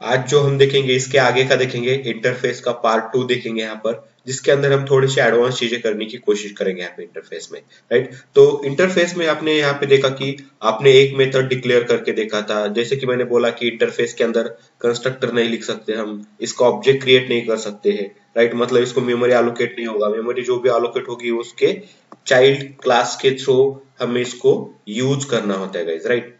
आज जो हम देखेंगे इसके आगे का देखेंगे, इंटरफेस का पार्ट 2 देखेंगे यहाँ पर, जिसके अंदर हम थोड़ी सी एडवांस चीजें करने की कोशिश करेंगे यहाँ पे इंटरफेस में, राइट। तो इंटरफेस में आपने यहाँ पे देखा कि आपने एक मेथड डिक्लेयर करके देखा था, जैसे कि मैंने बोला कि इंटरफेस के अंदर कंस्ट्रक्टर नहीं लिख सकते, हम इसका ऑब्जेक्ट क्रिएट नहीं कर सकते हैं, राइट। मतलब इसको मेमोरी एलोकेट नहीं होगा, मेमोरी जो भी एलोकेट होगी उसके चाइल्ड क्लास के थ्रू हमें इसको यूज करना होता है गाइस, राइट।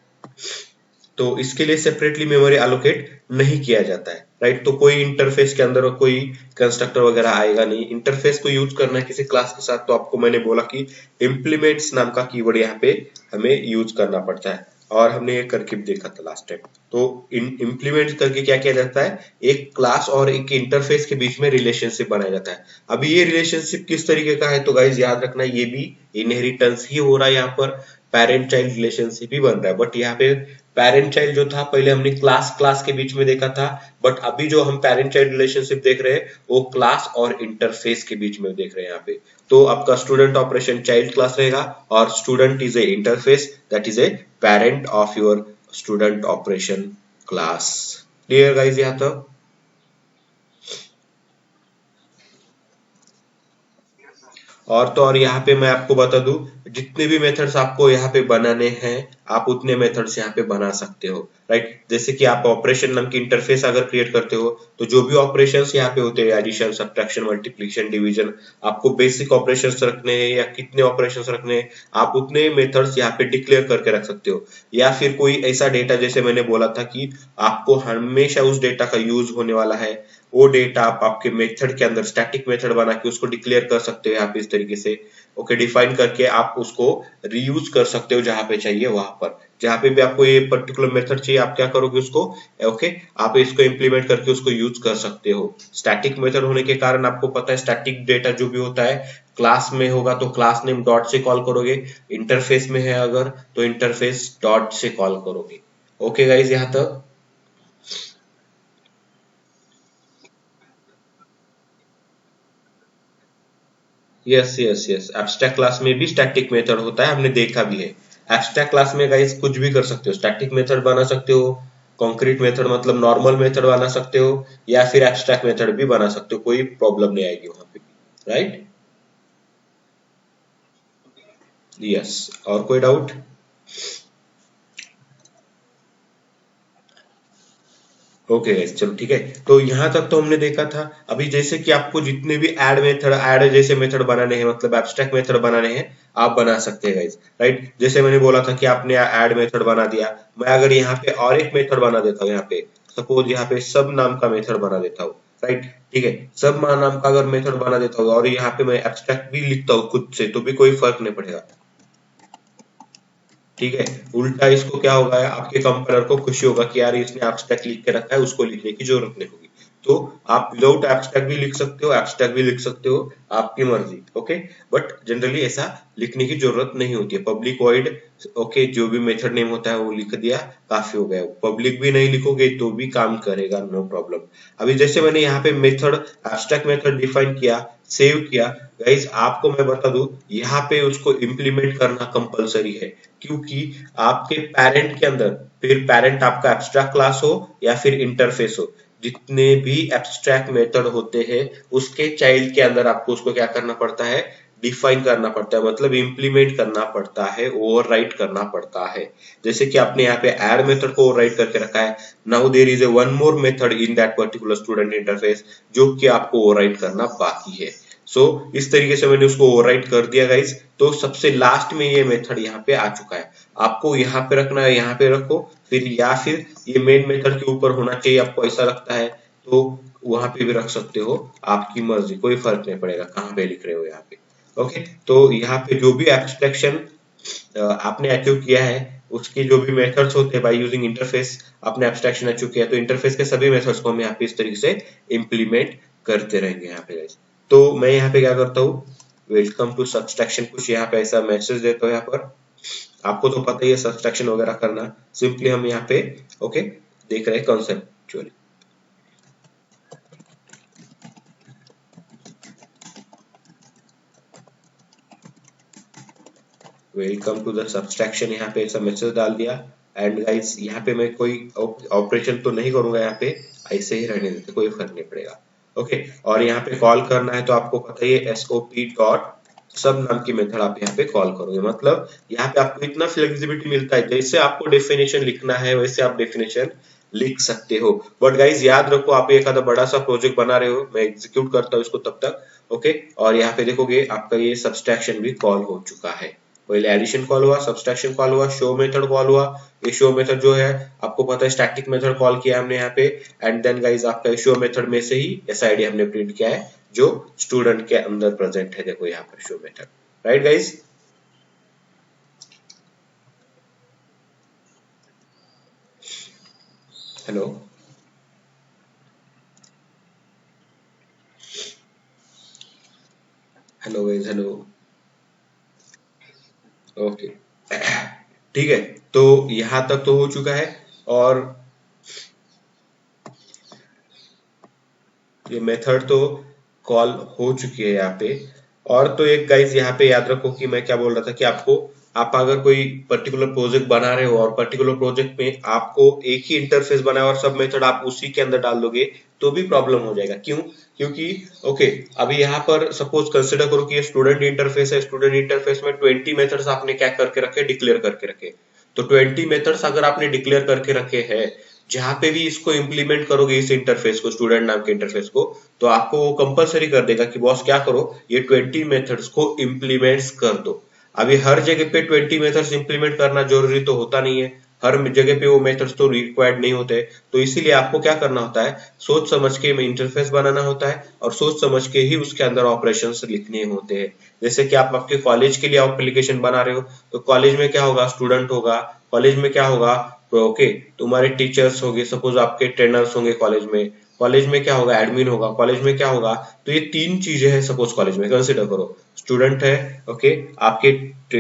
तो इसके लिए सेपरेटली मेमोरी एलोकेट नहीं किया जाता है, राइट। तो कोई इंटरफेस के अंदर कोई कंस्ट्रक्टर वगैरह आएगा नहीं, इंटरफेस को यूज करना है किसी क्लास के साथ, तो आपको मैंने बोला कि इम्प्लीमेंट्स नाम का कीवर्ड यहाँ पे हमें यूज करना पड़ता है, और हमने ये करके भी देखा था लास्ट टाइम। तो इम्प्लीमेंट करके क्या किया जाता है, एक क्लास और एक इंटरफेस के बीच में रिलेशनशिप बनाया जाता है। अभी ये रिलेशनशिप किस तरीके का है, तो गाइज याद रखना, ये भी इनहेरिटेंस ही हो रहा है, यहाँ पर पेरेंट चाइल्ड रिलेशनशिप ही बन रहा है। बट यहाँ पे पेरेंट चाइल्ड जो था पहले हमने क्लास क्लास के बीच में देखा था, बट अभी जो हम पेरेंट चाइल्ड रिलेशनशिप देख रहे हैं वो क्लास और इंटरफेस के बीच में देख रहे हैं यहाँ पे। तो आपका स्टूडेंट ऑपरेशन चाइल्ड क्लास रहेगा, और student is a interface, that is a parent of your student operation class. Clear guys यहाँ तक? और तो और यहाँ पे मैं आपको बता दूं, जितने भी मेथड्स आपको यहाँ पे बनाने हैं, आप उतने मेथड्स यहाँ पे बना सकते हो, राइट। जैसे कि आप ऑपरेशन नाम की इंटरफेस अगर क्रिएट करते हो, तो जो भी ऑपरेशंस यहाँ पे होते हैं, एडिशन, सब्ट्रैक्शन, मल्टीप्लिकेशन, डिवीजन, आपको बेसिक ऑपरेशंस रखने हैं या कितने ऑपरेशंस रखने हैं, आप उतने मेथड्स यहाँ पे डिक्लेयर करके रख सकते हो। या फिर कोई ऐसा डेटा, जैसे मैंने बोला था कि आपको हमेशा उस डेटा का यूज होने वाला है, वो डेटा आप आपके मेथड के अंदर स्टैटिक मेथड बना के उसको डिक्लेयर कर सकते हो यहाँ पे इस तरीके से, ओके। डिफाइन करके आप उसको रीयूज कर सकते हो जहां पे चाहिए वहां पर, जहां पे भी आपको ये पर्टिकुलर मेथड चाहिए आप क्या करोगे उसको, ओके, आप इसको इंप्लीमेंट करके उसको यूज कर सकते हो। स्टैटिक मेथड होने के कारण आपको पता है स्टैटिक डेटा जो भी होता है क्लास में होगा तो क्लास नेम डॉट से कॉल करोगे, इंटरफेस में है अगर तो इंटरफेस डॉट से कॉल करोगे। ओके गाइज यहाँ तक? Yes yes yes, abstract class में भी स्टैटिक मेथड होता है, हमने देखा भी है। एब्स्ट्रैक्ट क्लास में गाइस कुछ भी कर सकते हो, स्टैटिक मेथड बना सकते हो, कॉन्क्रीट मेथड मतलब नॉर्मल मेथड बना सकते हो, या फिर एब्स्ट्रैक्ट मेथड भी बना सकते हो, कोई प्रॉब्लम नहीं आएगी वहां पे, राइट। यस, और कोई डाउट? ओके गाइस, चलो ठीक है। तो यहाँ तक तो हमने देखा था। अभी जैसे कि आपको जितने भी ऐड मेथड, ऐड जैसे मेथड बनाने हैं, मतलब एब्स्ट्रैक्ट मेथड बनाने हैं, आप बना सकते हैं गाइस, राइट। जैसे मैंने बोला था कि आपने ऐड मेथड बना दिया, मैं अगर यहाँ पे और एक मेथड बना देता हूँ, यहाँ पे सपोज यहाँ पे सब नाम का मेथड बना देता हूँ, राइट, ठीक है। सब नाम का अगर मेथड बना देता हूँ और यहाँ पे मैं एब्स्ट्रैक्ट भी लिखता हूँ खुद से, तो भी कोई फर्क नहीं पड़ेगा, ठीक है। उल्टा इसको क्या होगा, आपके कंपाइलर को खुशी होगा कि यार इसने एब्स्ट्रैक्ट लिख के रखा है, उसको लिखने की जरूरत नहीं होगी। तो आप विदाउट एब्स्ट्रैक्ट भी लिख सकते हो, एब्स्ट्रैक्ट भी लिख सकते हो, आपकी मर्जी, ओके। बट जनरली ऐसा लिखने की जरूरत नहीं होती है, पब्लिक वॉइड, ओके, जो भी मेथड नेम होता है वो लिख दिया, काफी हो गया। पब्लिक भी नहीं लिखोगे तो भी काम करेगा, नो प्रॉब्लम। अभी जैसे मैंने यहाँ पे मेथड, एब्स्ट्रैक्ट मेथड डिफाइन किया, सेव किया, गाइज आपको मैं बता दूं, यहाँ पे उसको इम्प्लीमेंट करना कंपलसरी है, क्योंकि आपके पेरेंट के अंदर, फिर पेरेंट आपका एब्स्ट्रैक्ट क्लास हो या फिर इंटरफेस हो, जितने भी एब्स्ट्रैक्ट मेथड होते हैं उसके चाइल्ड के अंदर आपको उसको क्या करना पड़ता है, डिफाइन करना पड़ता है, मतलब इंप्लीमेंट करना पड़ता है, ओवरराइट करना पड़ता है। जैसे कि आपने यहाँ पे ऐड मेथड को ओवरराइट करके रखा है, now there is a one more method in that particular student interface जो कि आपको ओवरराइट करना बाकी है। सो इस तरीके से मैंने उसको ओवरराइट कर दिया गाइस। तो सबसे लास्ट में ये मेथड यहाँ पे आ चुका है, आपको यहाँ पे रखना है, यहाँ पे रखो, फिर या फिर ये मेन मेथड के ऊपर होना चाहिए, आपको ऐसा लगता है तो वहां पे भी रख सकते हो, आपकी मर्जी, कोई फर्क नहीं पड़ेगा कहाँ पे लिख रहे हो यहाँ पे, ओके। तो यहाँ पे जो भी एब्स्ट्रैक्शन आपने अचीव किया है, उसकी जो भी मेथड्स होते हैं बाय यूजिंग इंटरफेस, आपने एब्स्ट्रैक्शन अचीव किया, तो इंटरफेस के सभी मेथड्स को हम यहाँ पे इस तरीके से इम्प्लीमेंट करते रहेंगे यहाँ पे guys। तो मैं यहाँ पे क्या करता हूँ, वेलकम टू सब्सट्रैक्शन, कुछ यहाँ पे ऐसा मैसेज देता हूँ यहाँ पर, आपको तो पता ही है सब्सट्रैक्शन वगैरह करना, सिंपली हम यहाँ पे ओके देख रहे हैं conceptually. Welcome to the subtraction, यहाँ पे ऐसा मैसेज डाल दिया, एंड गाइस यहाँ पे मैं कोई ऑपरेशन तो नहीं करूंगा, यहाँ पे ऐसे ही रहने देते, कोई फर्क नहीं पड़ेगा। ओके, और यहाँ पे कॉल करना है तो आपको पता ही है SOP डॉट सब नाम की मेथड आप यहाँ पे कॉल करोगे। मतलब यहाँ पे आपको इतना फ्लेक्सिबिलिटी मिलता है, जैसे आपको डेफिनेशन लिखना है वैसे आप डेफिनेशन लिख सकते हो। बट गाइज याद रखो, आप एक आधा बड़ा सा प्रोजेक्ट बना रहे हो, मैं एग्जीक्यूट करता हूँ इसको तब तक। ओके, और यहाँ पे देखोगे आपका ये सब्सट्रैक्शन भी कॉल हो चुका है। पहले एडिशन कॉल हुआ, सब्सट्रैक्शन कॉल हुआ, शो मेथड कॉल हुआ। ये शो मेथड जो है आपको पता है स्टैटिक मेथड कॉल किया हमने यहाँ पे, एंड देन गाइज आपका शो मेथड में से ही SID हमने प्रिंट किया है जो स्टूडेंट के अंदर प्रेजेंट है। देखो यहाँ पर show method, right guys. Hello, hello guys, hello. Okay, ठीक है, तो यहां तक तो हो चुका है, और ये मेथड तो कॉल हो चुकी है यहाँ पे। और तो एक गाइज यहाँ पे याद रखो कि मैं क्या बोल रहा था कि आपको, आप अगर कोई पर्टिकुलर प्रोजेक्ट बना रहे हो और पर्टिकुलर प्रोजेक्ट में आपको एक ही इंटरफेस बना है और सब मेथड आप उसी के अंदर डाल दोगे तो भी प्रॉब्लम हो जाएगा। क्यों? क्योंकि ओके, अभी यहाँ पर सपोज कंसिडर करो कि ये स्टूडेंट इंटरफेस है, स्टूडेंट इंटरफेस में 20 मेथड्स आपने क्या करके रखे, डिक्लेयर करके रखे। तो 20 मेथड्स अगर आपने डिक्लेयर करके रखे हैं, जहां पे भी इसको इंप्लीमेंट करोगे इस इंटरफेस को, स्टूडेंट नाम के इंटरफेस को, तो आपको वो कंपलसरी कर देगा कि बॉस क्या करो, ये 20 मेथड्स को इंप्लीमेंट कर दो। अभी हर जगह पे 20 मेथड्स इंप्लीमेंट करना जरूरी तो होता नहीं है, हर जगह पे वो मेथड्स तो रिक्वायर्ड नहीं होते। तो इसीलिए आपको क्या करना होता है, सोच समझ के इंटरफेस बनाना होता है और सोच समझ के ही उसके अंदर ऑपरेशंस लिखने होते हैं। जैसे कि आप आपके कॉलेज के लिए एप्लीकेशन बना रहे हो, तो कॉलेज में क्या होगा, स्टूडेंट होगा, कॉलेज में क्या होगा, तो ओके तुम्हारे टीचर्स होंगे, सपोज आपके ट्रेनर्स होंगे कॉलेज में, कॉलेज में क्या होगा, एडमिन होगा, कॉलेज में क्या होगा। तो ये तीन चीजें हैं सपोज कॉलेज में, कंसिडर करो स्टूडेंट है, ओके, आपके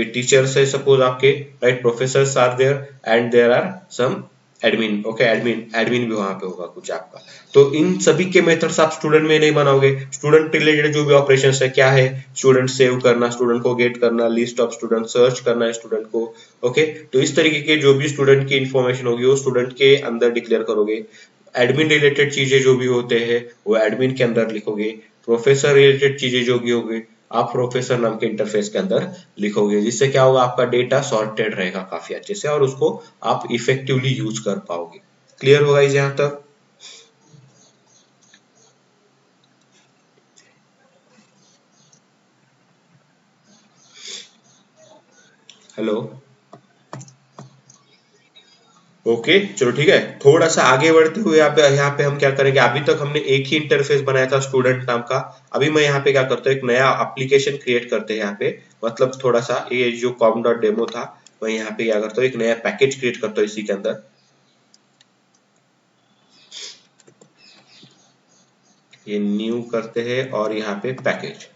टीचर्स है सपोज आपके, right, professor are there and there are some admin. Okay, admin admin भी वहां पे होगा कुछ आपका। तो इन सभी के मेथड्स आप स्टूडेंट में नहीं बनाओगे। स्टूडेंट रिलेटेड जो भी ऑपरेशंस है क्या है, स्टूडेंट सेव करना, स्टूडेंट को गेट करना, लिस्ट ऑफ स्टूडेंट सर्च करना है स्टूडेंट को। ओके, तो इस तरीके के जो भी स्टूडेंट की इंफॉर्मेशन होगी वो स्टूडेंट के अंदर डिक्लेयर करोगे। एडमिन रिलेटेड चीजें जो भी होते हैं वो एडमिन के अंदर लिखोगे। प्रोफेसर रिलेटेड चीजें जो भी होगी आप प्रोफेसर नाम के इंटरफेस के अंदर लिखोगे, जिससे क्या होगा, आपका डेटा सॉर्टेड रहेगा काफी अच्छे से और उसको आप इफेक्टिवली यूज कर पाओगे। क्लियर होगा इस यहाँ तक? हेलो, ओके, चलो ठीक है। थोड़ा सा आगे बढ़ते हुए यहाँ पे हम क्या करेंगे, अभी तक हमने एक ही इंटरफेस बनाया था स्टूडेंट नाम का। अभी मैं यहाँ पे क्या करता हूँ, एक नया एप्लीकेशन क्रिएट करते हैं यहाँ पे। मतलब थोड़ा सा ये जो कॉम डॉट डेमो था, मैं यहाँ पे क्या करता हूँ, एक नया पैकेज क्रिएट करता हूँ इसी के अंदर। ये न्यू करते हैं और यहाँ पे पैकेज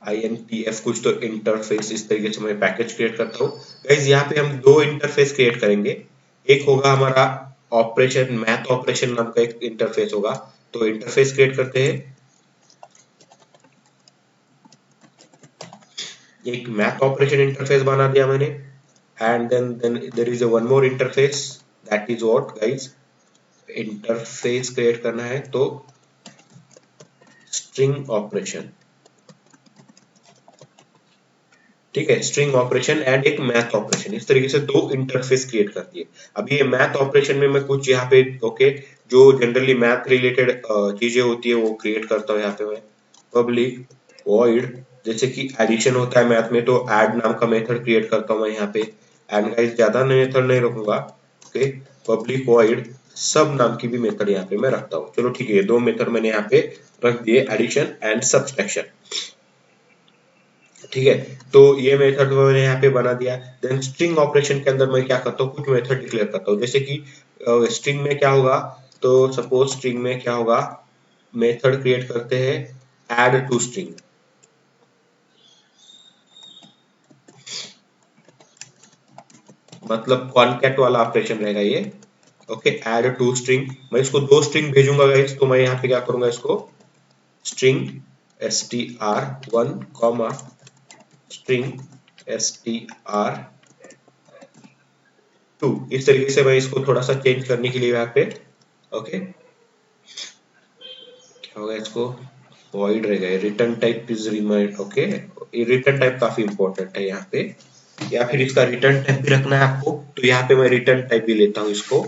INTF कुछ तो इंटरफेस, इस तरीके से मैं पैकेज क्रिएट करता हूँ। गाइज यहाँ पे हम दो इंटरफेस क्रिएट करेंगे। एक होगा हमारा ऑपरेशन, मैथ ऑपरेशन नाम का एक इंटरफेस होगा। तो इंटरफेस क्रिएट करते हैं, एक मैथ ऑपरेशन इंटरफेस बना दिया मैंने। And then there is one more interface, that is what guys, interface create करना है तो स्ट्रिंग ऑपरेशन। ठीक है, स्ट्रिंग ऑपरेशन एंड एक मैथ ऑपरेशन, इस तरीके से दो इंटरफेस क्रिएट करती है। अभी ये मैथ ऑपरेशन में मैं कुछ यहाँ पे ओके, जो जनरली मैथ रिलेटेड चीजें होती है वो क्रिएट करता हूँ। यहाँ पे मैं पब्लिक वॉइड, जैसे कि एडिशन होता है मैथ में तो ऐड नाम का मेथड क्रिएट करता हूँ मैं यहाँ पे। एंड गाइस ज्यादा मेथड नहीं रखूंगा, ओके, पब्लिक वॉइड सब नाम की भी मेथड यहाँ पे मैं रखता हूँ। चलो ठीक है, दो मेथड मैंने यहाँ पे रख दिए, एडिशन एंड सब्सट्रैक्शन। ठीक है, तो ये मेथड मैंने यहाँ पे बना दिया। देन स्ट्रिंग ऑपरेशन के अंदर मैं क्या करता हूँ, कुछ मेथड डिक्लेयर करता हूँ। जैसे कि स्ट्रिंग में क्या होगा, तो सपोज स्ट्रिंग में क्या होगा, मेथड क्रिएट करते हैं ऐड टू स्ट्रिंग। मतलब कॉनकैट वाला ऑपरेशन रहेगा ये। ओके, ऐड टू स्ट्रिंग, मैं इसको दो स्ट्रिंग भेजूंगा गाइस, तो मैं यहाँ पे क्या करूंगा, इसको string str1 comma string str2। इस तरीके से मैं इसको थोड़ा सा चेंज करने के लिए यहाँ पे ओके क्या होगा इसको वॉइड रहेगा, return type is remind okay. Return type काफी इंपॉर्टेंट है यहाँ पे, या फिर इसका रिटर्न टाइप भी रखना है आपको तो यहाँ पे मैं रिटर्न टाइप भी लेता हूँ इसको।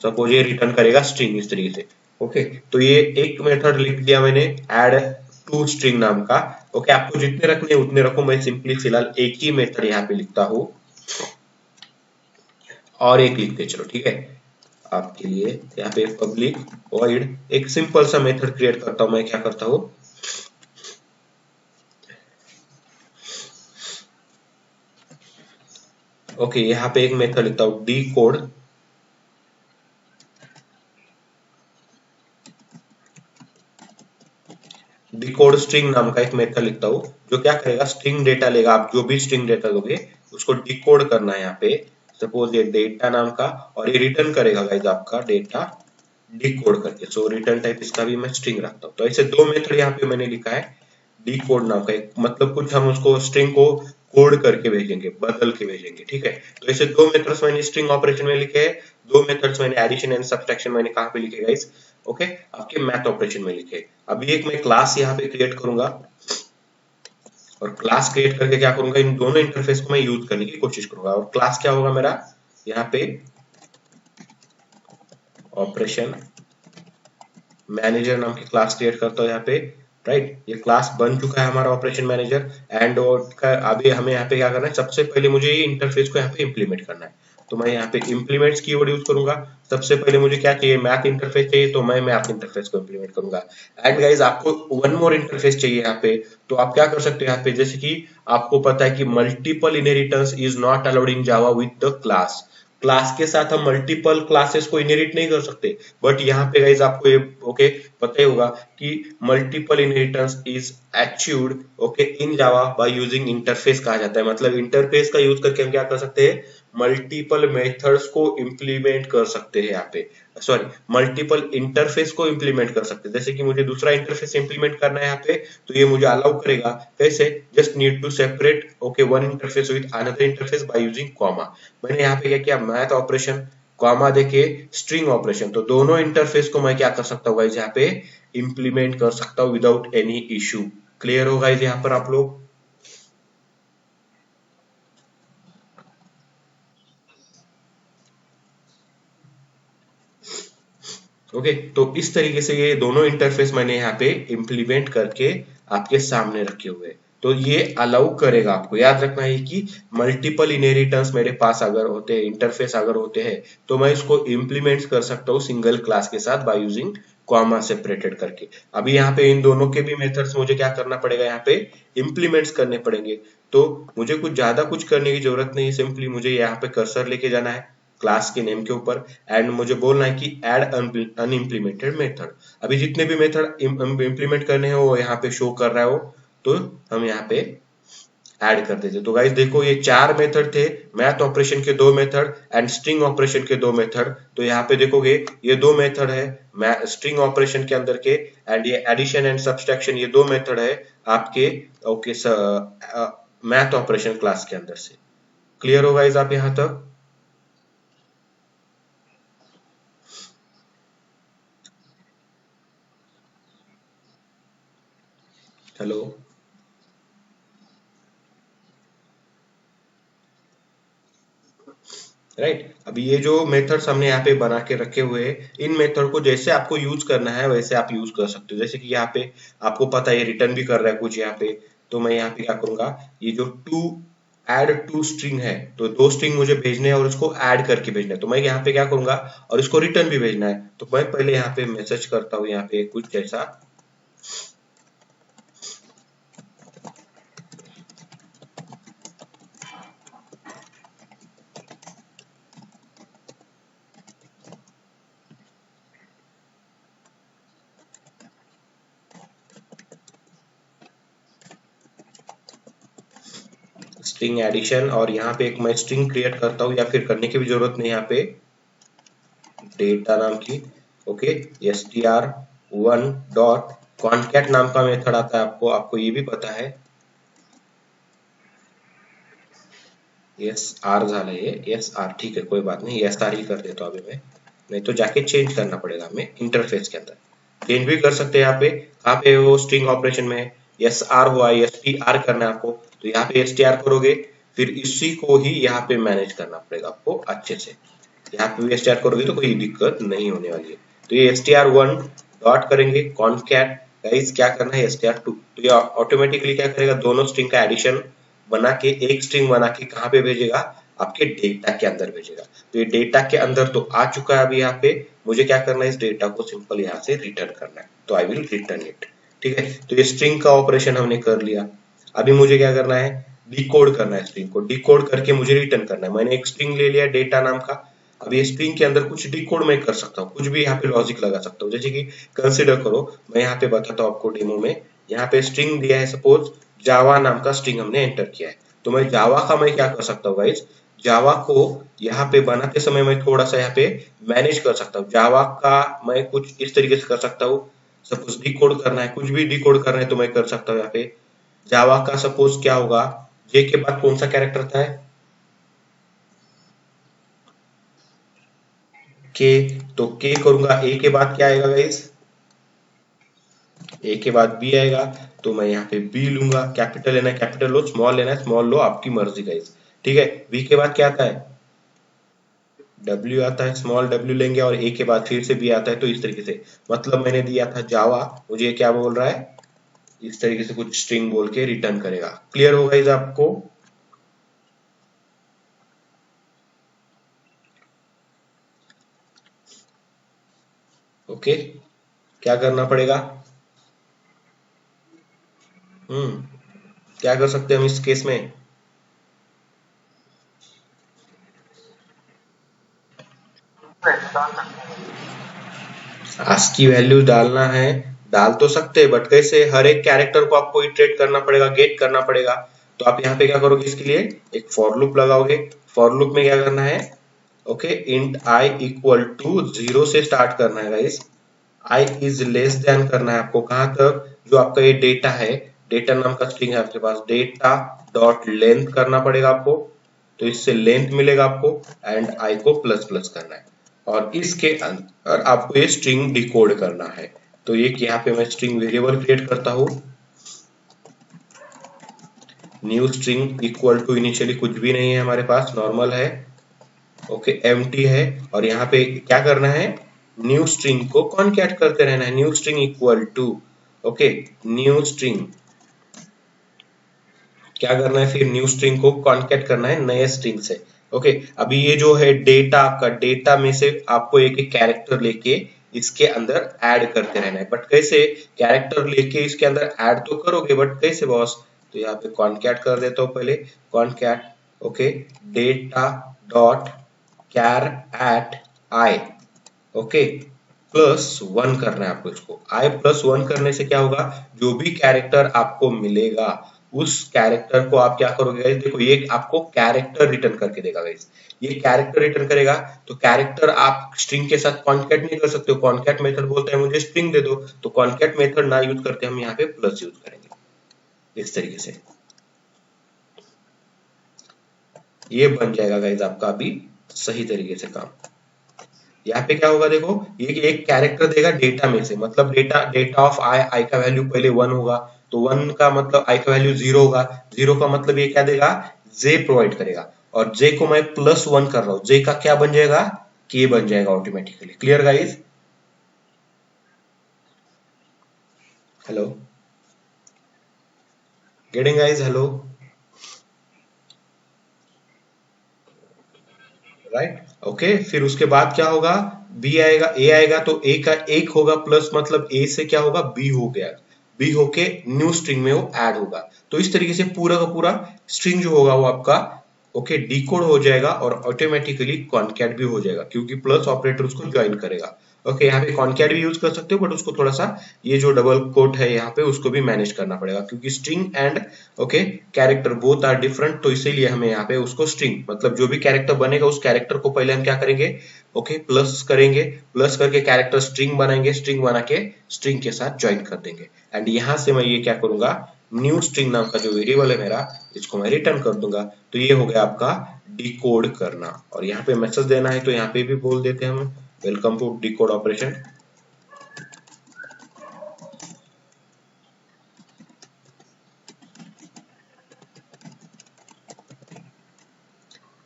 सपोज ये रिटर्न करेगा स्ट्रिंग इस तरीके से ओके। तो ये एक मेथड लिख दिया मैंने ऐड टू स्ट्रिंग नाम का ओके। आपको जितने रखने उतने रखो, मैं सिंपली फिलहाल एक ही मेथड यहाँ पे लिखता हूँ और एक लिखते चलो ठीक है आपके लिए। यहाँ पे पब्लिक वॉइड एक सिंपल सा मेथड क्रिएट करता हूँ। मैं क्या करता हूँ ओके यहाँ पे एक मेथड लिखता हूँ डी कोड डिकोड स्ट्रिंग नाम का एक मेथड लिखता हूँ जो क्या करेगा स्ट्रिंग डेटा लेगा। आप जो भी स्ट्रिंग डेटा दोगे उसको डिकोड करना है यहाँ पे। सपोज ये डेटा नाम का और ये रिटर्न करेगा गाइस आपका डेटा डिकोड करके। सो रिटर्न टाइप इसका भी मैं स्ट्रिंग रखता हूँ। तो ऐसे दो मेथड यहाँ पे मैंने लिखा है डी कोड नाम का एक, मतलब कुछ हम उसको स्ट्रिंग को कोड करके भेजेंगे, बदल के भेजेंगे ठीक है। तो ऐसे दो मेथड्स मैंने स्ट्रिंग ऑपरेशन में लिखे हैं, दो मेथड्स मैंने एडिशन एंड सब्ट्रैक्शन मैंने कहाँ पे लिखे गाइस ओके आपके मैथ ऑपरेशन में लिखे। अभी एक मैं क्लास यहाँ पे क्रिएट करूंगा और क्लास क्रिएट करके क्या करूंगा इन दोनों इंटरफेस को मैं यूज करने की कोशिश करूंगा। और क्लास क्या होगा मेरा यहाँ पे ऑपरेशन मैनेजर नाम की क्लास क्रिएट करता हूँ यहाँ पे राइट। ये क्लास बन चुका है हमारा ऑपरेशन मैनेजर एंड अभी हमें यहाँ पे क्या करना है, सबसे पहले मुझे ये इंटरफेस को यहाँ पे इम्प्लीमेंट करना है। तो मैं यहाँ पे इम्प्लीमेंट्स कीवर्ड यूज करूंगा। सबसे पहले मुझे क्या चाहिए मैथ इंटरफेस चाहिए, तो मैं मैथ इंटरफेस को इम्प्लीमेंट करूंगा। एंड गाइज आपको वन मोर इंटरफेस चाहिए यहाँ पे, तो आप क्या कर सकते हो यहाँ पे, जैसे कि आपको पता है कि multiple inheritance is not allowed in Java with the class. Class के साथ हम मल्टीपल क्लासेस को इनहेरिट नहीं कर सकते। बट यहाँ पे गाइज आपको ये ओके पता ही होगा कि multiple inheritance is achieved okay in Java by using interface कहा जाता है। मतलब इंटरफेस का यूज करके हम क्या कर सकते हैं मल्टीपल मेथड्स को इंप्लीमेंट कर सकते हैं यहाँ पे। सॉरी मल्टीपल इंटरफेस को इंप्लीमेंट कर सकते हैं। जैसे कि मुझे दूसरा इंटरफेस इंप्लीमेंट करना है यहाँ पे तो ये मुझे अलाउ करेगा। कैसे, just need to separate okay one interface with another interface by using comma. मैंने यहाँ पे क्या किया मैथ ऑपरेशन कॉमा देके स्ट्रिंग ऑपरेशन, तो दोनों इंटरफेस को मैं क्या कर सकता हूँ यहाँ पे इंप्लीमेंट कर सकता हूँ विदाउट एनी इश्यू। क्लियर होगा यहाँ पर आप लोग। ओके तो इस तरीके से ये दोनों इंटरफेस मैंने यहाँ पे इंप्लीमेंट करके आपके सामने रखे हुए। तो ये अलाउ करेगा, आपको याद रखना है कि मल्टीपल इनहेरिटेंस मेरे पास अगर होते हैं इंटरफेस अगर होते हैं तो मैं इसको इंप्लीमेंट कर सकता हूँ सिंगल क्लास के साथ बाय यूजिंग कॉमा सेपरेटेड करके। अभी यहाँ पे इन दोनों के भी मेथड्स मुझे क्या करना पड़ेगा यहाँ पे इंप्लीमेंट्स करने पड़ेंगे। तो मुझे कुछ ज्यादा कुछ करने की जरूरत नहीं, सिंपली मुझे यहाँ पे कर्सर लेके जाना है क्लास के नेम के ऊपर एंड मुझे बोलना है कि ऐड अनइम्प्लीमेंटेड मेथड। अभी जितने भी मेथड इंप्लीमेंट करने हैं वो यहाँ पे शो कर रहा है वो, तो हम यहाँ पे ऐड कर देते। तो गाइस देखो ये चार मेथड थे, मैथ ऑपरेशन के दो मेथड एंड स्ट्रिंग ऑपरेशन के दो मेथड। तो यहाँ पे देखोगे ये दो मेथड है स्ट्रिंग ऑपरेशन के अंदर के एंड ये एडिशन एंड सब्सट्रैक्शन ये दो मेथड है आपके ओके मैथ ऑपरेशन क्लास के अंदर से। क्लियर हो गाइस आप यहाँ तक। Hello right. अभी ये जो मेथड्स हमने यहाँ पे बना के रखे हुए हैं इन मेथड को जैसे आपको यूज करना है वैसे आप यूज कर सकते हो। जैसे कि यहाँ पे आपको पता है ये रिटर्न भी कर रहा है कुछ यहाँ पे, तो मैं यहाँ पे क्या करूंगा ये जो टू ऐड टू स्ट्रिंग है तो दो स्ट्रिंग मुझे भेजने हैं और उसको ऐड करके भेजना है। तो मैं यहाँ पे क्या करूंगा और इसको रिटर्न भी भेजना है। तो मैं पहले यहाँ पे मैसेज करता हूँ यहाँ पे कुछ जैसा स्ट्रिंग एडिशन और यहाँ पे एक मैं स्ट्रिंग क्रिएट करता हूँ या फिर करने की भी जरूरत नहीं यहाँ पे डेटा नाम की ओके str1 डॉट कॉन्कैट नाम का मेथड आता है आपको आपको ये भी पता है एस आर झालं हे एस आर, ठीक है कोई बात नहीं, एस आर ही कर देता हूँ अभी मैं, नहीं तो जाके चेंज करना पड़ेगा हमें इंटरफेस के अंदर। चेंज भी कर सकते हैं यहाँ पे, कहाँ पे वो स्ट्रिंग ऑपरेशन में एस आर हुआ, एस टी आर करना है आपको, तो यहाँ पे एस टी आर करोगे, फिर इसी को ही यहाँ पे मैनेज करना पड़ेगा आपको अच्छे से। यहाँ पे भी एस टी आर करोगे तो कोई दिक्कत नहीं होने वाली है। तो ये S T R one dot करेंगे कॉनकैट गाइस, क्या करना है एस टी आर टू, तो ये ऑटोमेटिकली क्या करेगा, दोनों स्ट्रिंग का एडिशन बना के एक स्ट्रिंग बना के कहाँ पे भेजेगा, आपके डेटा के अंदर भेजेगा। तो ये डेटा के अंदर तो आ चुका है अभी यहाँ पे, मुझे क्या करना है इस डेटा को सिंपल यहाँ से रिटर्न करना है, तो आई विल रिटर्न इट। ठीक है, तो ये स्ट्रिंग का ऑपरेशन हमने कर लिया। अभी मुझे क्या करना है, डिकोड करना है, स्ट्रिंग को डिकोड करके मुझे रिटर्न करना है। मैंने एक स्ट्रिंग ले लिया डेटा नाम का, अब ये स्ट्रिंग के अंदर कुछ डिकोड मैं कर सकता हूँ, कुछ भी यहाँ पे लॉजिक लगा सकता हूँ, जैसे कि कंसिडर करो, मैं यहाँ पे बताता हूँ आपको डेमो में। यहाँ पे स्ट्रिंग दिया है, सपोज जावा नाम का स्ट्रिंग हमने एंटर किया है, तो मैं जावा का मैं क्या कर सकता हूँ गाइज, जावा को यहाँ पे बनाते समय मैं थोड़ा सा यहाँ पे मैनेज कर सकता हूँ। जावा का मैं कुछ इस तरीके से कर सकता हूँ, सपोज डिकोड करना है, कुछ भी डिकोड करना है तो मैं कर सकता हूँ यहाँ पे। जावा का सपोज क्या होगा, जे के बाद कौन सा कैरेक्टर था, के, तो के करूंगा, ए के बाद क्या आएगा गाइस, ए के बाद बी आएगा, तो मैं यहाँ पे बी लूंगा, कैपिटल लेना है कैपिटल लो, स्मॉल लेना है स्मॉल लो, आपकी मर्जी गाइस। ठीक है, वी के बाद क्या आता है, डब्ल्यू आता है, स्मॉल डब्ल्यू लेंगे, और ए के बाद फिर से बी आता है। तो इस तरीके से, मतलब मैंने दिया था जावा, मुझे क्या बोल रहा है, इस तरीके से कुछ स्ट्रिंग बोल के रिटर्न करेगा। क्लियर होगा इस आपको, ओके। क्या करना पड़ेगा, हम्म, क्या कर सकते हैं हम इस केस में, ASCII वैल्यू डालना है, डाल तो सकते हैं, बट कैसे, हर एक कैरेक्टर को आपको इटरेट करना पड़ेगा, गेट करना पड़ेगा। तो आप यहाँ पे क्या करोगे, इसके लिए एक फॉर लूप लगाओगे। फॉर लूप में क्या करना है, okay, int I equal to 0 से स्टार्ट करना है guys, I is less than करना है आपको, कहां तक, जो आपका ये डेटा है, डेटा नाम का स्ट्रिंग है आपके पास, डेटा डॉट लेंथ करना पड़ेगा आपको, तो इससे लेंथ मिलेगा आपको, एंड आई को प्लस प्लस करना है, और इसके अंदर आपको ये स्ट्रिंग डिकोड करना है। तो ये यहाँ पे मैं स्ट्रिंग वेरिएबल क्रिएट करता हूँ, new string equal to, initially कुछ भी नहीं है हमारे पास, नॉर्मल है, ओके, एम्प्टी है, और यहाँ पे क्या करना है, न्यू स्ट्रिंग को कॉनकैट करते रहना है, new string equal to, okay, new string, क्या करना है फिर, न्यू स्ट्रिंग को कॉनकैट करना है नए स्ट्रिंग से। ओके, अभी ये जो है डेटा, आपका डेटा में से आपको एक एक कैरेक्टर लेके इसके अंदर ऐड करते रहना है, बट कैसे, कैरेक्टर लेके इसके अंदर ऐड तो करोगे, बट कैसे बॉस, तो यहाँ पे कॉनकैट कर देता हूँ पहले, concat, okay, data dot char at I, okay, plus one करना है आपको इसको, आई प्लस वन करने से क्या होगा, जो भी कैरेक्टर आपको मिलेगा उस कैरेक्टर को आप क्या करोगे गाइस, देखो ये आपको कैरेक्टर रिटर्न करके देगा गाइस, ये कैरेक्टर रिटर्न करेगा। तो कैरेक्टर आप स्ट्रिंग के साथ कॉनकैट नहीं कर सकते हो, कॉनकैट मेथड बोलता है मुझे स्ट्रिंग दे दो, तो कॉनकैट मेथड ना यूज करते हम यहाँ पे प्लस यूज करेंगे, इस तरीके से ये बन जाएगा गाइस आपका अभी सही तरीके से काम। यहाँ पे क्या होगा देखो, ये एक कैरेक्टर देगा डेटा में से, मतलब डेटा, डेटा ऑफ आई, आई का वैल्यू पहले 1 होगा, तो 1 का मतलब आई का वैल्यू 0 होगा, 0 का मतलब ये क्या देगा, जे प्रोवाइड करेगा, और जे को मैं प्लस 1 कर रहा हूँ, जे का क्या बन जाएगा, के बन जाएगा automatically. Clear guys, hello, getting guys, hello, right, okay. फिर उसके बाद क्या होगा, बी आएगा, ए आएगा, तो ए का एक होगा प्लस, मतलब ए से क्या होगा, बी हो गया, बी होके न्यू स्ट्रिंग में वो ऐड होगा। तो इस तरीके से पूरा का पूरा स्ट्रिंग जो होगा वो आपका ओके डिकोड हो जाएगा, और ऑटोमेटिकली कॉनकैट भी हो जाएगा, क्योंकि प्लस ऑपरेटर उसको ज्वाइन करेगा। ओके, यहाँ पे कॉनकैट भी यूज कर सकते हो, बट उसको थोड़ा सा ये जो डबल कोट है यहाँ पे उसको भी मैनेज करना पड़ेगा, क्योंकि string and okay character both are different, तो इसीलिए हमें यहाँ पे उसको स्ट्रिंग, मतलब जो भी कैरेक्टर बनेगा उस कैरेक्टर को पहले हम क्या करेंगे, ओके प्लस करेंगे, प्लस करके कैरेक्टर स्ट्रिंग बनाएंगे, स्ट्रिंग बना के स्ट्रिंग के साथ ज्वाइन कर देंगे, एंड यहाँ से मैं ये क्या करूंगा, न्यू स्ट्रिंग नाम का जो वेरिएबल है मेरा, इसको मैं रिटर्न कर दूंगा। तो ये हो गया आपका डिकोड करना। और यहाँ पे मैसेज देना है तो यहाँ पे भी बोल देते हैं हम welcome to decode operation.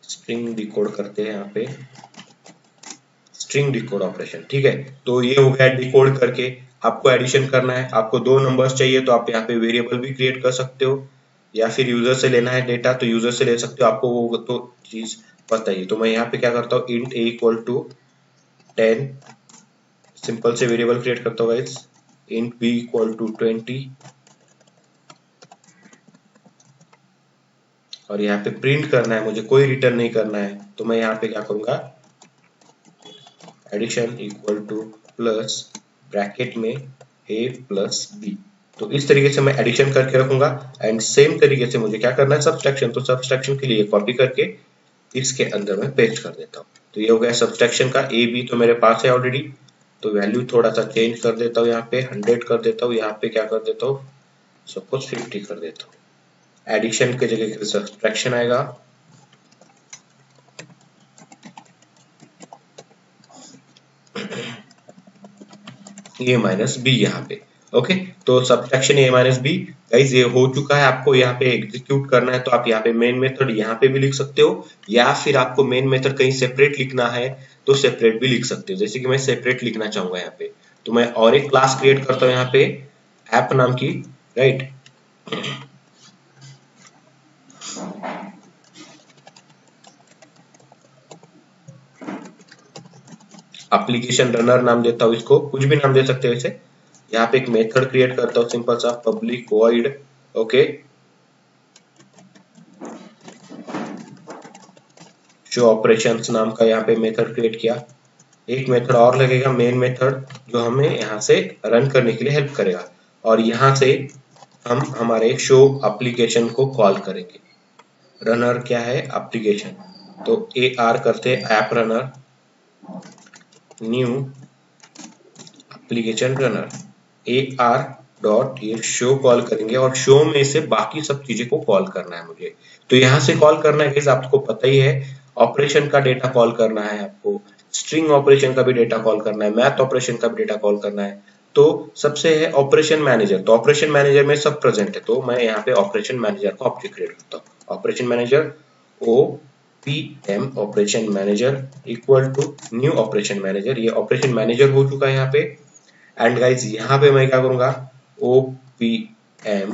String decode करते हैं यहाँ पे, स्ट्रिंग डिकोड ऑपरेशन, ठीक है। तो ये हो गया डिकोड करके। आपको एडिशन करना है, आपको दो नंबर्स चाहिए तो आप यहाँ पे वेरिएबल भी क्रिएट कर सकते हो, या फिर यूजर से लेना है डेटा तो यूजर से ले सकते हो, आपको वो तो चीज पता ही। तो मैं यहाँ पे क्या करता हूँ, int A equal to 10, simple से वेरिएबल क्रिएट करता हूँ guys, int B equal to 20, और यहाँ पे प्रिंट करना है मुझे, कोई रिटर्न नहीं करना है। तो मैं यहाँ पे क्या करूंगा, addition equal to plus bracket में a प्लस बी। तो इस तरीके से मैं एडिशन करके रखूंगा। एंड सेम तरीके से मुझे क्या करना है, सब्सट्रैक्शन। तो सब्सट्रैक्शन के लिए कॉपी करके इसके अंदर मैं पेस्ट कर देता हूँ। तो ये हो गया सब्सट्रैक्शन का। ए बी तो मेरे पास है ऑलरेडी, तो वैल्यू थोड़ा सा चेंज कर देता हूँ, यहाँ पे 100 कर देता हूँ, यहाँ पे क्या कर देता हूँ, सपोज 50 कर देता हूँ। एडिशन के जगह सब्सट्रैक्शन आएगा। ए माइनस बी यहाँ पे। ओके, तो सब्ट्रैक्शन ए माइनस बी गाइस ये हो चुका है। आपको यहाँ पे एग्जीक्यूट करना है तो आप यहाँ पे मेन मेथड यहाँ पे भी लिख सकते हो, या फिर आपको मेन मेथड कहीं सेपरेट लिखना है तो सेपरेट भी लिख सकते हो। जैसे कि मैं सेपरेट लिखना चाहूंगा यहाँ पे, तो मैं और एक क्लास क्रिएट करता हूँ यहाँ पे ऐप नाम की, राइट। एप्लीकेशन रनर नाम देता हूँ इसको, कुछ भी नाम दे सकते हो इसे। यहाँ पे एक मेथड क्रिएट करता हूँ सिंपल सा, public void, okay, show operations नाम का यहाँ पे मेथड क्रिएट किया। एक मेथड और लगेगा मेन मेथड, जो हमें यहाँ से रन करने के लिए हेल्प करेगा। और यहाँ से हम हमारे शो एप्लीकेशन को कॉल करेंगे। रनर क्या है, एप्लीकेशन, तो ए आर करते हैं app runner, new application runner, A R dot, ये शो कॉल करेंगे और शो में से बाकी सब चीजें को कॉल करना है मुझे। तो यहाँ से कॉल करना है, आपको पता ही है, ऑपरेशन का डेटा कॉल करना है आपको, स्ट्रिंग ऑपरेशन का भी डेटा कॉल करना है, मैथ ऑपरेशन का भी डेटा कॉल करना है। तो सबसे है ऑपरेशन मैनेजर, तो ऑपरेशन मैनेजर में सब प्रेजेंट है, तो मैं यहाँ पे ऑपरेशन मैनेजर का ऑब्जेक्ट क्रिएट करता हूँ। Operation manager O P M operation manager equal to new operation manager, ये ऑपरेशन मैनेजर हो चुका है यहाँ पे। एंड गाइज यहाँ पे मैं क्या करूंगा, OPM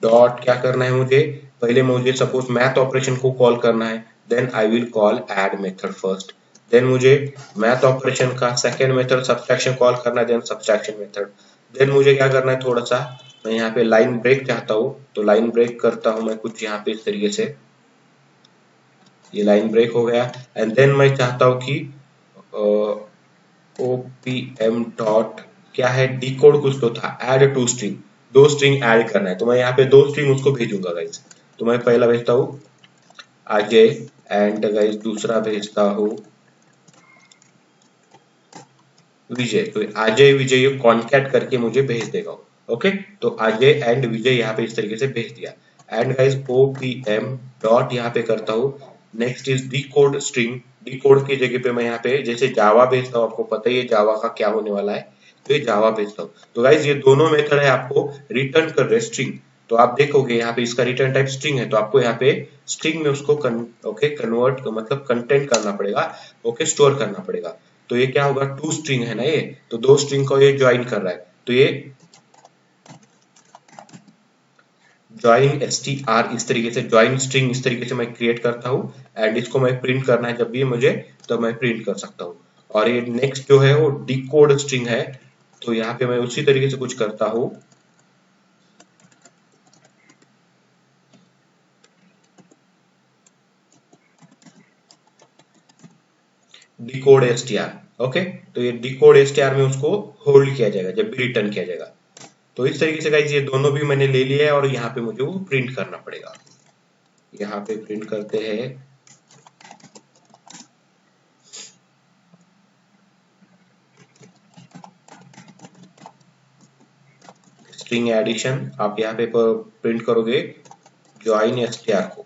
डॉट क्या करना है मुझे, पहले मुझे सपोज मैथ ऑपरेशन को कॉल करना है, then I will call add method first, then मुझे मैथ ऑपरेशन का सेकेंड मेथड सब्सट्रैक्शन कॉल करना है, देन सब्सट्रैक्शन मेथड, देन मुझे क्या करना है, थोड़ा सा मैं यहाँ पे लाइन ब्रेक चाहता हूँ, तो लाइन ब्रेक करता हूँ मैं कुछ यहाँ पे इस तरीके से, ये लाइन ब्रेक हो गया। एंड देन मैं चाहता हूँ कि OPM डॉट क्या है, डिकोड कुछ तो था, ऐड टू स्ट्रिंग, दो स्ट्रिंग ऐड करना है, तो मैं यहाँ पे दो स्ट्रिंग उसको भेजूंगा गाइस। तो मैं पहला भेजता हूँ अजय, एंड गाइस दूसरा भेजता हूँ विजय। तो अजय विजय ये कॉन्कैट करके मुझे भेज देगा। ओके, तो अजय एंड विजय यहाँ पे इस तरीके से भेज दिया। एंड गाइस OPM डॉट यहाँ पे करता हूँ, next is decode string, decode की जगह पे मैं यहाँ पे जैसे जावा भेजता हूँ, आपको पता ही है जावा का क्या होने वाला है, तो ये जावा भेजता हूँ। तो गाइस ये दोनों मेथड है आपको रिटर्न कर रहे स्ट्रिंग। तो आप देखोगे यहाँ पे इसका रिटर्न टाइप स्ट्रिंग है, तो आपको यहाँ पे स्ट्रिंग में उसको कन्वर्ट मतलब कंटेंट करना पड़ेगा, ओके, स्टोर करना पड़ेगा। तो ये क्या होगा, टू स्ट्रिंग है ना ये, तो दो स्ट्रिंग को ये ज्वाइन कर रहा है, तो ये ज्वाइन str इस तरीके से, ज्वाइन स्ट्रिंग इस तरीके से मैं क्रिएट करता हूँ। एंड इसको मैं प्रिंट करना है जब भी मुझे, तो मैं प्रिंट कर सकता हूँ। और ये नेक्स्ट जो है वो डिकोड स्ट्रिंग है, तो यहाँ पे मैं उसी तरीके से कुछ करता हूँ, डिकोड str, ओके। तो ये डिकोड str में उसको होल्ड किया जाएगा जब भी रिटर्न किया जाएगा। तो इस तरीके से गाइस ये दोनों भी मैंने ले लिया है, और यहाँ पे मुझे वो प्रिंट करना पड़ेगा। यहाँ पे प्रिंट करते हैं स्ट्रिंग एडिशन आप यहाँ पे प्रिंट करोगे ज्वाइन str को,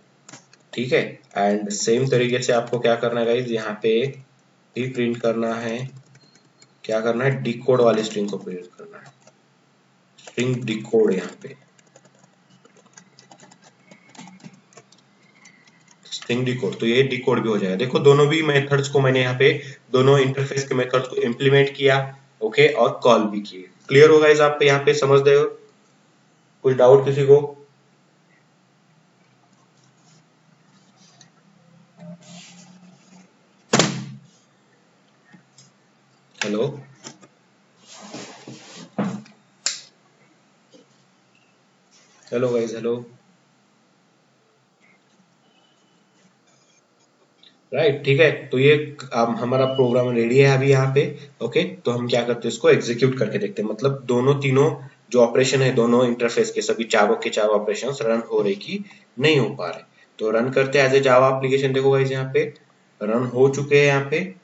ठीक है। एंड सेम तरीके से आपको क्या करना है गाइज, यहाँ पे भी प्रिंट करना है, क्या करना है, डिकोड वाली स्ट्रिंग को प्रिंट करना है, स्ट्रिंग डिकोड, यहाँ पे स्ट्रिंग डिकोड, तो ये डिकोड भी हो जाएगा। देखो दोनों भी मेथड्स को मैंने यहाँ पे दोनों इंटरफेस के मेथड्स को इम्प्लीमेंट किया, ओके, और कॉल भी किए। क्लियर होगा इस आप पे यहाँ पे, समझ रहे हो? कुछ डाउट किसी को? Hello, hello guys, hello, right, ठीक है। तो ये हमारा प्रोग्राम रेडी है अभी यहाँ पे, ओके। तो हम क्या करते हैं, इसको एग्जीक्यूट करके देखते हैं, मतलब दोनों तीनों जो ऑपरेशन है, दोनों इंटरफेस के सभी चारों के चारों ऑपरेशन रन हो रहे कि नहीं हो पा रहे। तो रन करते हैं एज ए जावा एप्लीकेशन। देखो गाइस यहाँ पे रन हो चुके हैं, यहाँ पे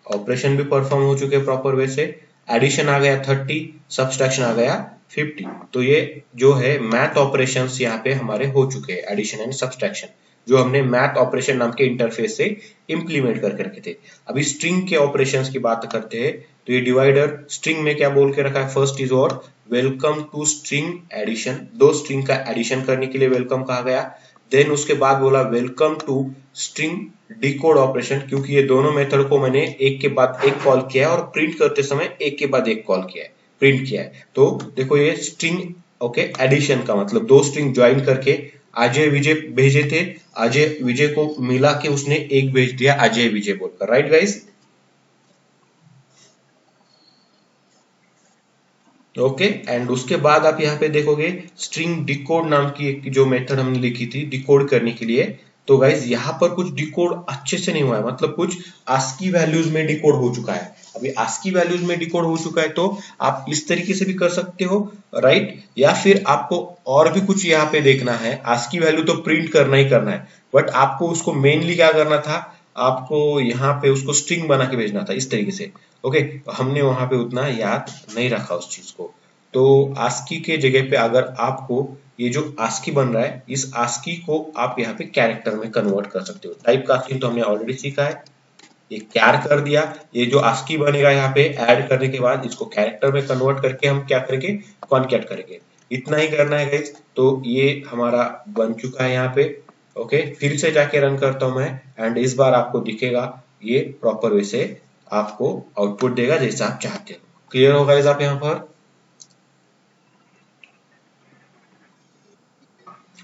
ऑपरेशन भी परफॉर्म हो चुके हैं प्रॉपर वे से। एडिशन आ गया 30, सब्सट्रैक्शन आ गया 50। तो ये जो है मैथ ऑपरेशंस यहाँ पे हमारे हो चुके हैं, एडिशन एंड सब्सट्रैक्शन, जो हमने मैथ ऑपरेशन नाम के इंटरफेस से इंप्लीमेंट करके रखे थे। अभी स्ट्रिंग के ऑपरेशंस की बात करते हैं। तो ये डिवाइडर स्ट्रिंग में क्या बोल के रखा है, फर्स्ट इज और वेलकम टू स्ट्रिंग एडिशन, दो स्ट्रिंग का एडिशन करने के लिए वेलकम कहा गया। देन उसके बाद बोला welcome to string decode operation, क्योंकि ये दोनों मेथड को मैंने एक के बाद एक कॉल किया है और प्रिंट करते समय एक के बाद एक कॉल किया है, प्रिंट किया है। तो देखो ये स्ट्रिंग, ओके, एडिशन का मतलब दो स्ट्रिंग ज्वाइन करके अजय विजय भेजे थे, अजय विजय को मिला के उसने एक भेज दिया अजय विजय बोलकर, राइट गाइस? ओके। एंड उसके बाद आप यहाँ पे देखोगे स्ट्रिंग डिकोड नाम की एक जो मेथड हमने लिखी थी डिकोड करने के लिए। तो गाइज यहाँ पर कुछ डिकोड अच्छे से नहीं हुआ है, मतलब कुछ आस्की वैल्यूज में डिकोड हो चुका है। अभी आस्की वैल्यूज में डिकोड हो चुका है, तो आप इस तरीके से भी कर सकते हो, राइट? या फिर आपको और भी कुछ यहाँ पे देखना है, आस्की वैल्यू तो प्रिंट करना ही करना है, बट आपको उसको मेनली क्या करना था, आपको यहाँ पे उसको स्ट्रिंग बना के भेजना था इस तरीके से। ओके, तो हमने वहां पे उतना याद नहीं रखा उस चीज को। तो आस्की के जगह पे अगर आपको ये जो आस्की बन रहा है, इस आस्की को आप यहाँ पे कैरेक्टर में कन्वर्ट कर सकते हो। टाइप कास्टिंग तो हमने ऑलरेडी सीखा है, ये कैर कर दिया। ये जो आस्की बनेगा यहाँ पे ऐड करने के बाद इसको कैरेक्टर में कन्वर्ट करके हम क्या करेंगे, कॉन्कैट करेंगे। इतना ही करना है गाइस। तो ये हमारा बन चुका है यहाँ पे। ओके, फिर से जाके रन करता हूं मैं, एंड इस बार आपको दिखेगा ये प्रॉपर वे से आपको आउटपुट देगा जैसा आप चाहते हो। क्लियर होगा गाइस आप यहाँ पर?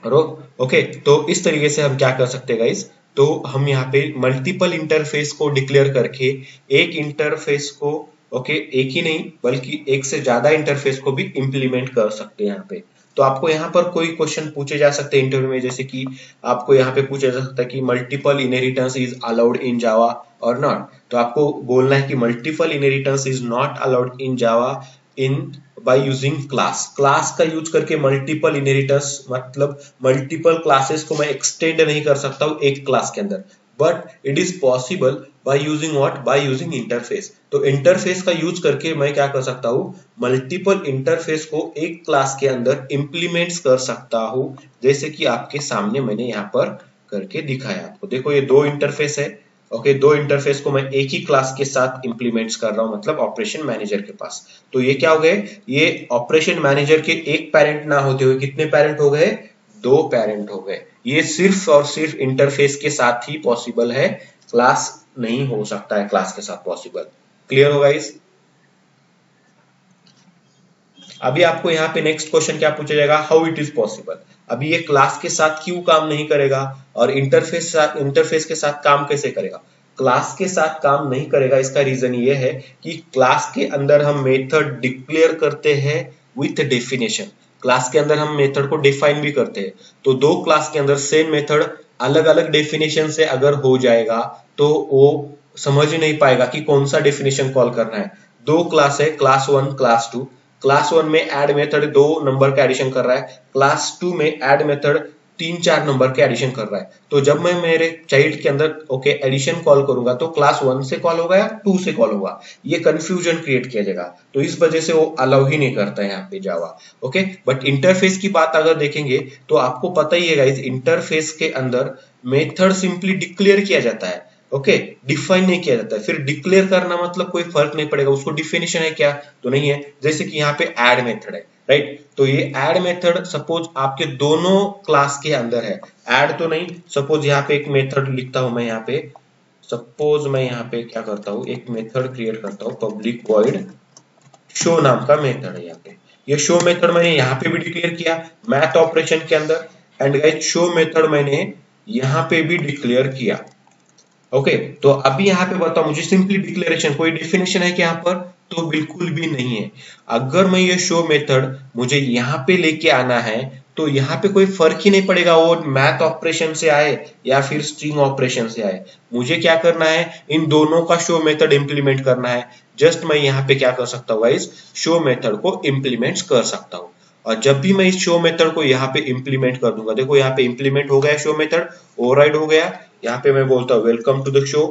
ओके, तो इस तरीके से हम क्या कर सकते हैं गाइस, तो हम यहाँ पे मल्टीपल इंटरफेस को डिक्लेयर करके एक इंटरफेस को, ओके, एक ही नहीं बल्कि एक से ज्यादा इंटरफेस को भी इंप्लीमेंट कर सकते हैं यहाँ पे। तो आपको यहाँ पर कोई क्वेश्चन पूछे जा सकते हैं इंटरव्यू में, जैसे कि आपको यहाँ पे पूछा जा सकता है कि multiple inheritance is allowed in Java और नॉट। तो आपको बोलना है कि multiple inheritance is not allowed in Java in by using class. Class का यूज करके मल्टीपल इनहेरिटेंस मतलब मल्टीपल क्लासेस को मैं एक्सटेंड नहीं कर सकता हूँ एक क्लास के अंदर, but it is possible by using what, by using interface. तो इंटरफेस का यूज करके मैं क्या कर सकता हूँ, मल्टीपल इंटरफेस को एक क्लास के अंदर इंप्लीमेंट्स कर सकता हूँ, जैसे कि आपके सामने मैंने यहाँ पर करके दिखाया आपको। देखो ये दो इंटरफेस है, ओके, दो इंटरफेस को मैं एक ही क्लास के साथ इंप्लीमेंट्स कर रहा हूं, मतलब ऑपरेशन मैनेजर के पास। तो ये क्या हो गए, ये ऑपरेशन मैनेजर के एक पेरेंट ना होते हुए कितने पेरेंट हो गए, दो पेरेंट हो गए। ये सिर्फ और सिर्फ इंटरफेस के साथ ही पॉसिबल है, क्लास नहीं हो सकता है क्लास के साथ पॉसिबल। क्लियर होगा इस? अभी आपको यहाँ पे नेक्स्ट क्वेश्चन क्या पूछा जाएगा, हाउ इट इज पॉसिबल। अभी ये क्लास के साथ क्यों काम नहीं करेगा और इंटरफेस के साथ काम कैसे करेगा? क्लास के साथ काम नहीं करेगा, इसका रीजन ये है कि क्लास के अंदर हम मेथड डिक्लेयर करते हैं विथ डेफिनेशन। क्लास के अंदर हम मेथड को डिफाइन भी करते हैं। तो दो क्लास के अंदर सेम मेथड अलग अलग डेफिनेशन से अगर हो जाएगा तो वो समझ ही नहीं पाएगा कि कौन सा डेफिनेशन कॉल करना है। दो क्लास है, क्लास 1 क्लास 2। क्लास 1 में ऐड मेथड दो नंबर का एडिशन कर रहा है, क्लास 2 में ऐड मेथड तीन चार नंबर के एडिशन कर रहा है, तो जब मैं मेरे चाइल्ड के अंदर ओके एडिशन कॉल करूंगा तो क्लास 1 से कॉल होगा या 2 से कॉल होगा, ये कंफ्यूजन क्रिएट किया जाएगा। तो इस वजह से वो अलाउ ही नहीं करता है यहाँ पे जावा। ओके, बट इंटरफेस की बात अगर देखेंगे तो आपको पता ही है गाइस, इंटरफेस के अंदर मेथड सिंपली डिक्लेयर किया जाता है। ओके, डिफाइन नहीं किया जाता है। फिर डिक्लेयर करना मतलब कोई फर्क नहीं पड़ेगा, उसको डिफिनेशन है क्या तो नहीं है। जैसे कि यहाँ पे ऐड मेथड है, राइट, तो ये ऐड मेथड सपोज आपके दोनों क्लास के अंदर है, ऐड तो नहीं, सपोज यहाँ पे एक मेथड लिखता हूं मैं यहाँ पे, सपोज मैं यहाँ पे क्या करता हूँ, एक मेथड क्रिएट करता हूँ, पब्लिक वॉइड शो नाम का मेथड है यहाँ पे। ये शो मेथड मैंने यहाँ पे भी डिक्लेयर किया मैथ ऑपरेशन के अंदर, एंड गाइस शो मेथड मैंने यहाँ पे भी डिक्लेयर किया। ओके, तो अभी यहाँ पे बताओ मुझे, सिंपली डिक्लेरेशन, कोई डेफिनेशन है कि यहाँ पर, तो बिल्कुल भी नहीं है। अगर मैं ये शो मेथड मुझे यहाँ पे लेके आना है तो यहाँ पे कोई फर्क ही नहीं पड़ेगा वो मैथ ऑपरेशन से आए या फिर स्ट्रिंग ऑपरेशन से आए। मुझे क्या करना है, इन दोनों का शो मेथड इंप्लीमेंट करना है। जस्ट मैं यहाँ पे क्या कर सकता हूँ गाइस, शो मेथड को इंप्लीमेंट कर सकता हूँ। और जब भी मैं इस शो मेथड को यहाँ पे इंप्लीमेंट कर दूंगा, देखो यहाँ पे इंप्लीमेंट हो गया शो मेथड, ओवरराइड हो गया। यहाँ पे मैं बोलता हूँ welcome to the show,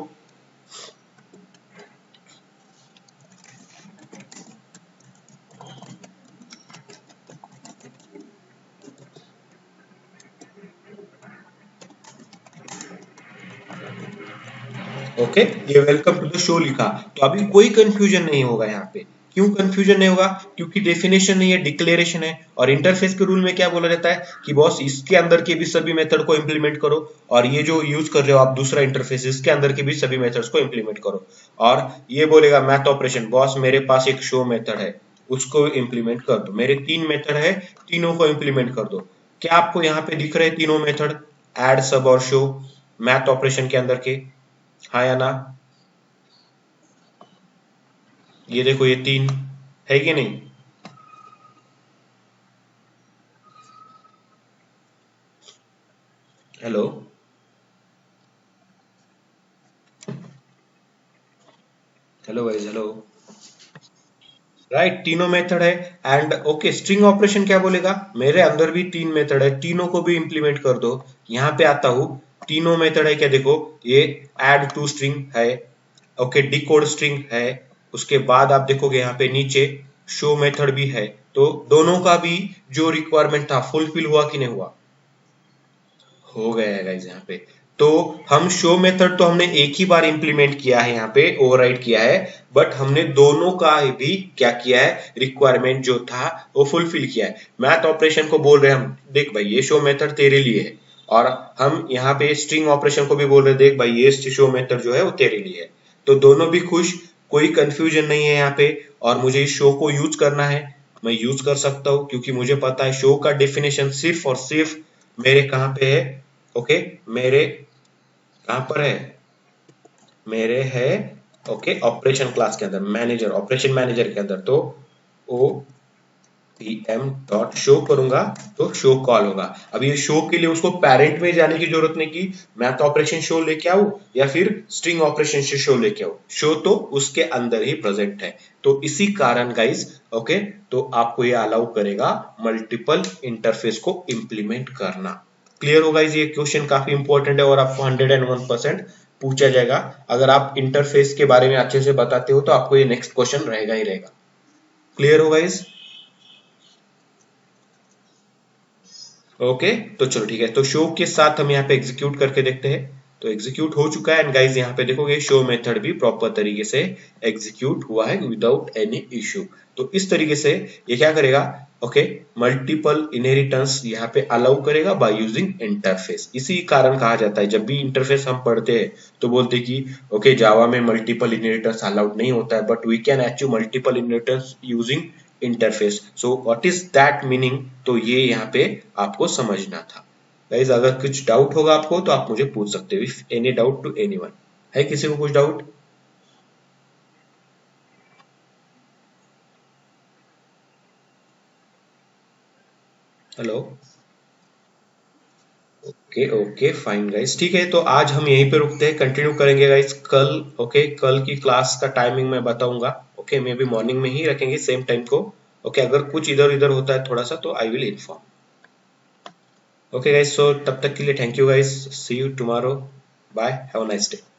okay, ये वेलकम टू द शो लिखा, तो अभी कोई कंफ्यूजन नहीं होगा यहाँ पे। क्यों कंफ्यूजन नहीं होगा, क्योंकि डेफिनेशन नहीं है, डिक्लेरेशन है। और इंटरफेस के रूल में क्या बोला जाता है कि बॉस इसके अंदर के भी सभी मेथड को इंप्लीमेंट करो, और ये जो यूज कर रहे हो आप दूसरा इंटरफेस, इसके अंदर के भी सभी मेथड्स को इंप्लीमेंट करो। और ये बोलेगा मैथ ऑपरेशन, बॉस मेरे पास एक शो मेथड है उसको इंप्लीमेंट कर दो, मेरे तीन मेथड है तीनों को इंप्लीमेंट कर दो। क्या आपको यहाँ पे दिख रहे तीनों मेथड, एड सब और शो, मैथ ऑपरेशन के अंदर के, हाँ या ना? ये देखो ये तीन है कि नहीं? Hello, hello guys, hello, right, तीनों मेथड है। एंड ओके, स्ट्रिंग ऑपरेशन क्या बोलेगा, मेरे अंदर भी तीन मेथड है, तीनों को भी इंप्लीमेंट कर दो। यहाँ पे आता हूँ, तीनों मेथड है क्या, देखो ये एड टू स्ट्रिंग है, ओके, डिकोड स्ट्रिंग है, उसके बाद आप देखोगे यहाँ पे नीचे शो मेथड भी है। तो दोनों का भी जो रिक्वायरमेंट था फुलफिल हुआ कि नहीं हुआ, हो गया है गाइस यहाँ पे। तो हम शो मेथड तो हमने एक ही बार इंप्लीमेंट किया है, यहाँ पे ओवरराइड किया है, बट हमने दोनों का भी क्या किया है, रिक्वायरमेंट जो था वो फुलफिल किया है। मैथ ऑपरेशन को बोल रहे हैं हम, देख भाई ये शो मेथड तेरे लिए है, और हम यहाँ पे स्ट्रिंग ऑपरेशन को भी बोल रहे हैं, देख भाई ये शो मेथड जो है वो तेरे लिए है। तो दोनों भी खुश, कोई कंफ्यूजन नहीं है यहाँ पे। और मुझे इस शो को यूज करना है, मैं यूज कर सकता हूँ, क्योंकि मुझे पता है शो का डेफिनेशन सिर्फ और सिर्फ मेरे कहाँ पे है, ओके, मेरे कहां पर है, मेरे है ओके ऑपरेशन क्लास के अंदर, मैनेजर, ऑपरेशन मैनेजर के अंदर। तो O P M dot show करूंगा तो शो कॉल होगा। अब ये शो के लिए उसको पेरेंट में जाने की जरूरत नहीं कि मैथ ऑपरेशन शो लेके आऊं या फिर स्ट्रिंग ऑपरेशन से शो लेके आऊं, शो तो उसके अंदर ही प्रेजेंट है। तो इसी कारण गाइस, ओके, तो आपको ये अलाउ करेगा मल्टीपल इंटरफेस को इंप्लीमेंट करना। क्लियर होगा, ये क्वेश्चन काफी इंपॉर्टेंट है और आपको 101% पूछा जाएगा। अगर आप इंटरफेस के बारे में अच्छे से बताते हो तो आपको ये नेक्स्ट क्वेश्चन रहेगा ही रहेगा। क्लियर होगा इस, ओके, तो चलो ठीक है, तो शो के साथ हम यहाँ पे एग्जीक्यूट करके देखते हैं। तो एग्जीक्यूट हो चुका है, एंड गाइस यहाँ पे देखोगे शो मेथड भी प्रॉपर तरीके से एग्जीक्यूट हुआ है विदाउट एनी इश्यू। तो इस तरीके से ये क्या करेगा, ओके, मल्टीपल इनहेरिटेंस यहाँ पे अलाउ करेगा बाय यूजिंग इंटरफेस। इसी कारण कहा जाता है, जब भी इंटरफेस हम पढ़ते हैं तो बोलते हैं कि ओके जावा में मल्टीपल इनहेरिटेंस अलाउड नहीं होता है, but we can achieve multiple inheritance using interface. So what is that meaning, तो ये यहाँ पे आपको समझना था। गाइस अगर कुछ डाउट होगा आपको तो आप मुझे पूछ सकते हो, if any doubt to anyone, है किसी को कुछ doubt? Hello, okay okay fine guys, ठीक है, तो आज हम यहीं पे रुकते हैं, कंटिन्यू करेंगे गाइस कल। ओके, कल की क्लास का टाइमिंग मैं बताऊंगा, ओके, मे बी मॉर्निंग में ही रखेंगे सेम टाइम को। ओके, अगर कुछ इधर उधर होता है थोड़ा सा तो I will inform. Okay guys, so तब तक के लिए thank you guys, see you tomorrow, bye, have a nice day.